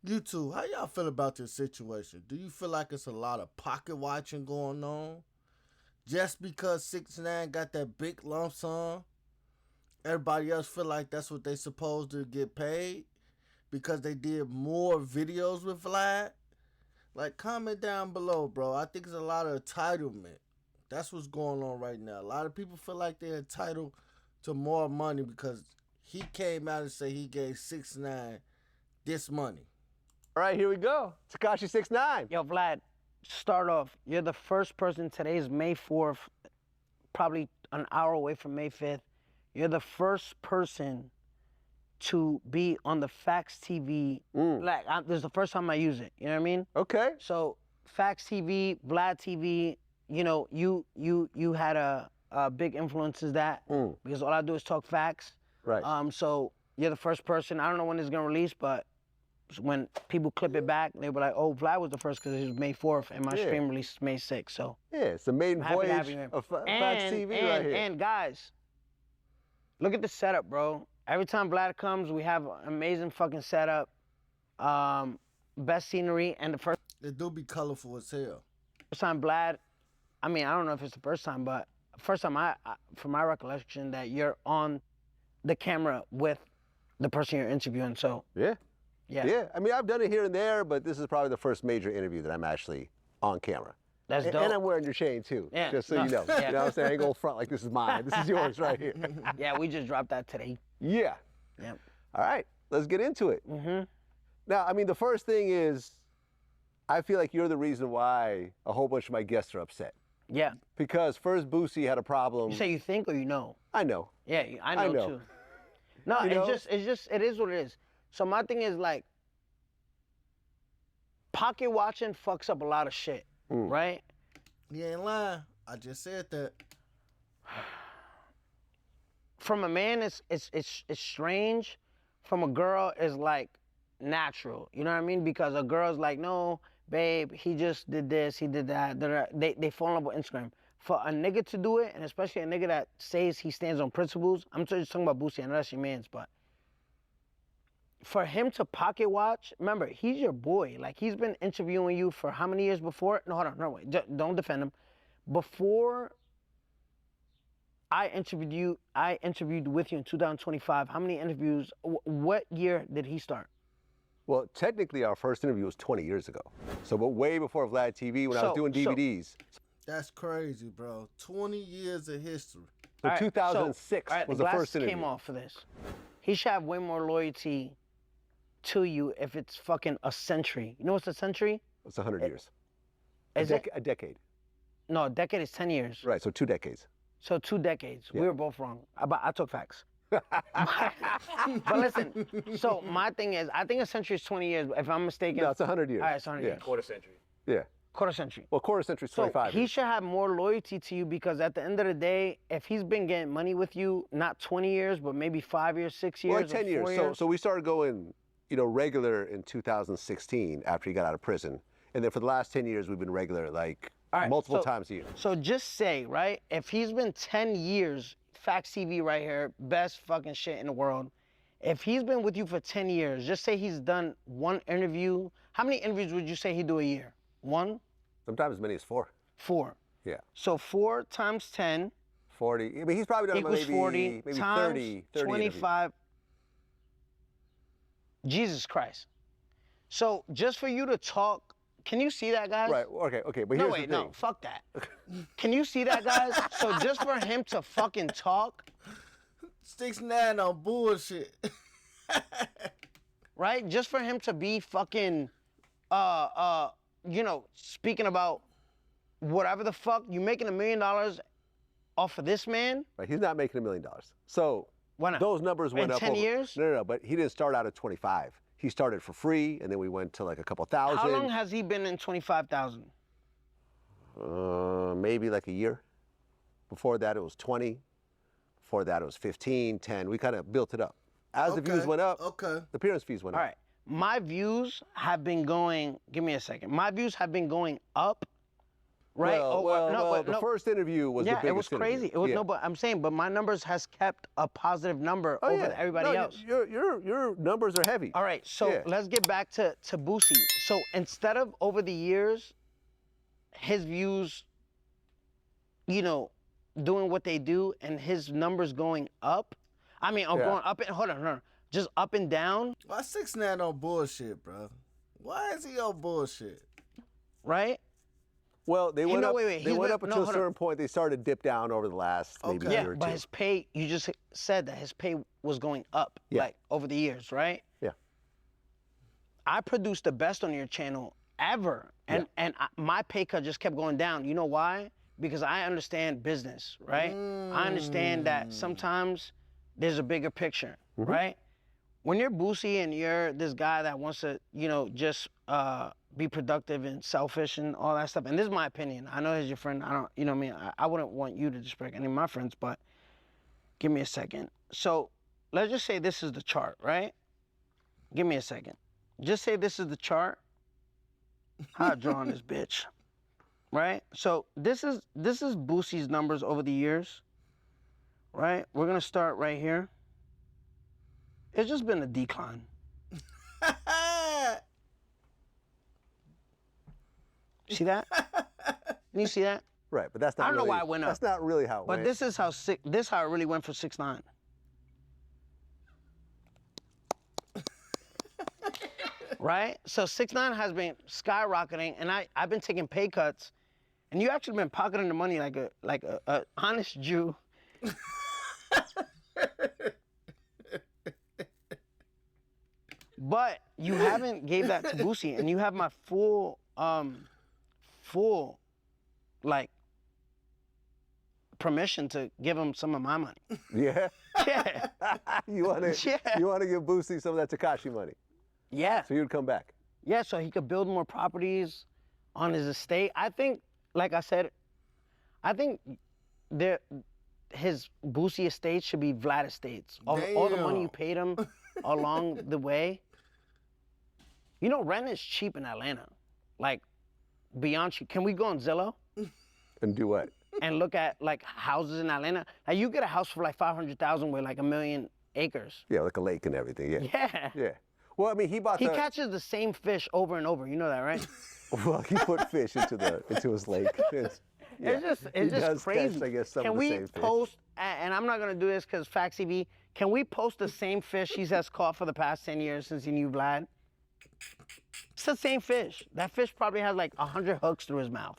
You two, how y'all feel about this situation? Do you feel like it's a lot of pocket watching going on? Just because 6ix9ine got that big lump sum, everybody else feel like that's what they supposed to get paid because they did more videos with Vlad? Like, comment down below, bro. I think it's a lot of entitlement. That's what's going on right now. A lot of people feel like they're entitled to more money because he came out and said he gave 6ix9ine this money. All right, here we go. Tekashi 6ix9ine. Yo, Vlad, start off. You're the first person. Today is May 4th, probably an hour away from May 5th. You're the first person to be on the 6ix TV. This is the first time I use it. You know what I mean? Okay. So 6ix TV, Vlad TV. You know, you had a big influences that because all I do is talk facts. Right. So you're the first person. I don't know when it's gonna release, but when people clip it back, they were like, "Oh, Vlad was the first because it was May 4th, and my stream released May 6th." So yeah, it's the maiden voyage of 6ix TV right here. And guys, look at the setup, bro. Every time Vlad comes, we have an amazing fucking setup, best scenery, and the first. It do be colorful as hell. First time Vlad, I mean, I don't know if it's the first time, but first time from my recollection, that you're on the camera with the person you're interviewing. So yeah. I mean, I've done it here and there, but this is probably the first major interview that I'm actually on camera. That's dope. And I'm wearing your chain too, just so you know. You know what I'm saying? I ain't going front like this is mine. This is yours right here. Yeah, we just dropped that today. Yeah. Yep. All right, let's get into it. Now, I mean, the first thing is, I feel like you're the reason why a whole bunch of my guests are upset. Yeah. Because first Boosie had a problem. You say you think or you know? I know. Yeah, I know too. No, it is what it is. So my thing is like, pocket watching fucks up a lot of shit, right? You ain't lying. I just said that. From a man, it's strange. From a girl, it's like natural. You know what I mean? Because a girl's like, no, babe, he just did this, he did that. They fall in love with Instagram. For a nigga to do it, and especially a nigga that says he stands on principles, I'm just talking about Boosie, I know that's your man's, but for him to pocket watch, remember, he's your boy. Like, he's been interviewing you for how many years before? No, hold on, no, wait, don't defend him. Before I interviewed with you in 2025, how many interviews, what year did he start? Well, technically our first interview was 20 years ago. So, but way before Vlad TV, when I was doing DVDs. That's crazy, bro. 20 years of history. So 2006 was the first interview. Came off for this. He should have way more loyalty to you if it's fucking a century. You know what's a century? It's 100 years. Is it? A decade. No, a decade is 10 years. Right, so 2 decades. So 2 decades. Yeah. We were both wrong. I took facts. But listen, so my thing is, I think a century is 20 years, if I'm mistaken. No, it's 100 years. All right, it's 100 years. Quarter century. Yeah. Quarter century. Well, quarter century is 25 So he should have more loyalty to you because at the end of the day, if he's been getting money with you, not 20 years, but maybe 5 years, 6 years, well, like 10 years. years. So we started going, regular in 2016 after he got out of prison. And then for the last 10 years, we've been regular, like multiple times a year. So just say, right, if he's been 10 years, 6ix TV right here, best fucking shit in the world. If he's been with you for 10 years, just say he's done 1 interview. How many interviews would you say he'd do a year? 1? Sometimes as many as 4. 4. Yeah. So 4 times 10. 40. I mean, he's probably done equals maybe 40 maybe times 30 25. Interviews. Jesus Christ. So just for you to talk, can you see that, guys? Right, okay, but here's the thing. No, fuck that. Can you see that, guys? So just for him to fucking talk. 6ix9ine on bullshit. Right? Just for him to be fucking, speaking about whatever the fuck, you making $1 million off of this man? Right, he's not making $1 million. So why not? Those numbers went up. In 10 years? No, but he didn't start out at 25. He started for free, and then we went to like a couple thousand. How long has he been in 25,000? Maybe like a year. Before that, it was 20. Before that, it was 15, 10. We kind of built it up. As the views went up, the appearance fees went up. All right. My views have been going, give me a second. My views have been going up right? Well, the first interview was the biggest. Yeah, it was crazy. Interview. It was no, but I'm saying, but my numbers has kept a positive number over everybody else. Your numbers are heavy. All right, so let's get back to Boosie. So instead of over the years, his views, you know, doing what they do, and his numbers going up. I mean, going up and hold on, just up and down. Why 6ix9ine on bullshit, bro? Why is he on bullshit? Right? Well, they went up. They went up until a certain point. They started to dip down over the last maybe year or two. But his pay, you just said that his pay was going up, like over the years, right? Yeah. I produced the best on your channel ever, and my pay cut just kept going down. You know why? Because I understand business, right? I understand that sometimes there's a bigger picture, right? When you're Boosie and you're this guy that wants to, you know, just be productive and selfish and all that stuff, and this is my opinion. I know he's your friend. I don't, you know what I mean? I wouldn't want you to disrespect any of my friends, but give me a second. So let's just say this is the chart, right? Give me a second. Just say this is the chart. How I draw on this bitch, right? So this is Boosie's numbers over the years, right? We're gonna start right here. It's just been a decline. See that? Can you see that? Right, but that's not. I don't know why it went up. That's not really how it went. But this is how how it really went for 6ix9ine. Right? So 6ix9ine has been skyrocketing, and I've been taking pay cuts, and you actually been pocketing the money like a honest Jew. But you haven't gave that to Boosie, and you have my full like permission to give him some of my money. Yeah. Yeah. You wanna give Boosie some of that Tekashi money? Yeah. So you'd come back. Yeah, so he could build more properties on his estate. I think, like I said, I think his Boosie estate should be Vlad estates. All the money you paid him along the way. You know, rent is cheap in Atlanta. Like, beyond cheap. Can we go on Zillow? And do what? And look at, like, houses in Atlanta. Like, you get a house for, like, $500,000 with, like, 1 million acres. Yeah, like a lake and everything, yeah. Yeah. Yeah. Well, I mean, he catches the same fish over and over. You know that, right? Well, he put fish into his lake. It's just crazy. Catch, I guess, some can of the we same fish. post, and I'm not going to do this because Facts TV, can we post the same fish he has caught for the past 10 years since he knew Vlad? It's the same fish. That fish probably has like 100 hooks through his mouth.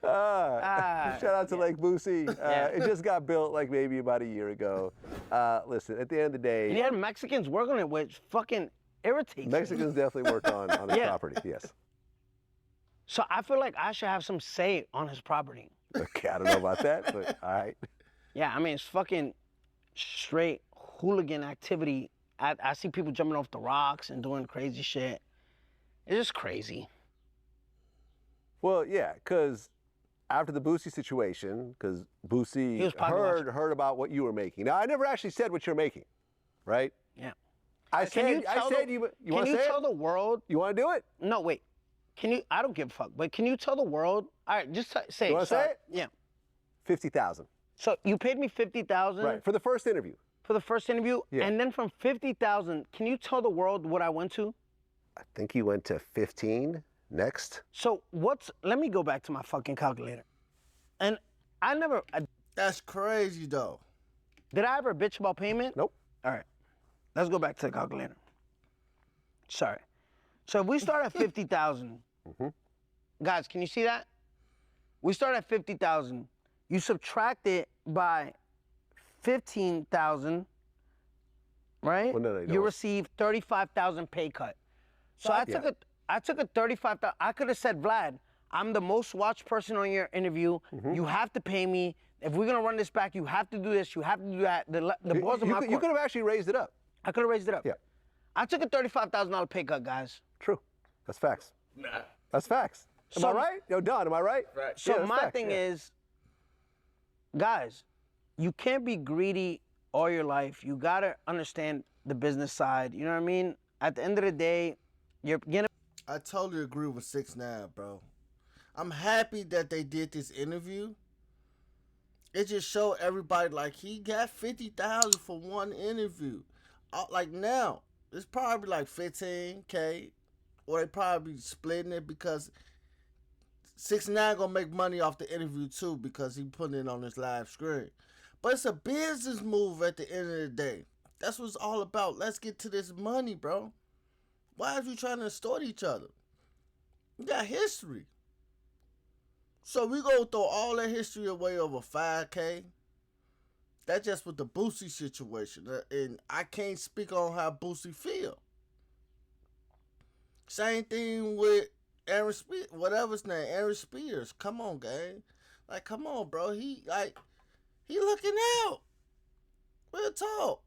Shout out to Lake Boosie. It just got built like maybe about a year ago. Listen, at the end of the day... And he had Mexicans work on it, which fucking irritates Mexicans definitely work on his property, yes. So I feel like I should have some say on his property. Okay, I don't know about that, but all right. Yeah, I mean, it's fucking straight hooligan activity. I see people jumping off the rocks and doing crazy shit. It's just crazy. Well, yeah, because after the Boosie situation, because Boosie heard about what you were making. Now, I never actually said what you're making, right? Yeah. I said you want to say it? Can you tell the world? You want to do it? No, wait. Can you? I don't give a fuck. But can you tell the world? All right, just say it. You want to say it? Yeah. 50,000. So you paid me 50,000. Right, for the first interview. For the first interview, and then from 50,000, can you tell the world what I went to? I think you went to 15 next. So let me go back to my fucking calculator. And I never... That's crazy, though. Did I ever bitch about payment? Nope. All right. Let's go back to the calculator. Sorry. So if we start at 50,000, guys, can you see that? We start at 50,000. You subtract it by 15,000, right? Well, no, you receive 35,000 pay cut. So I took a 35,000. I could have said, Vlad, I'm the most watched person on your interview. You have to pay me. If we're gonna run this back, you have to do this. You have to do that. The balls in my court. You could have actually raised it up. I could have raised it up. Yeah. I took a $35,000 pay cut, guys. True. That's facts. Nah. That's facts. Am I right? Yo, Don, am I right? Right. So my thing is, guys, you can't be greedy all your life. You gotta understand the business side. You know what I mean? At the end of the day, you're gonna... I totally agree with 6ix9ine, bro. I'm happy that they did this interview. It just showed everybody like he got 50,000 for one interview. Like now, it's probably like 15K, or they probably splitting it because 6ix9ine gonna make money off the interview too because he putting it on his live screen. But it's a business move at the end of the day. That's what it's all about. Let's get to this money, bro. Why are you trying to extort each other? You got history. So we gonna throw all that history away over 5K. That's just with the Boosie situation. And I can't speak on how Boosie feel. Same thing with Aaron Spears, whatever his name, Aaron Spears. Come on, gang. Like, come on, bro. He looking out. Real talk.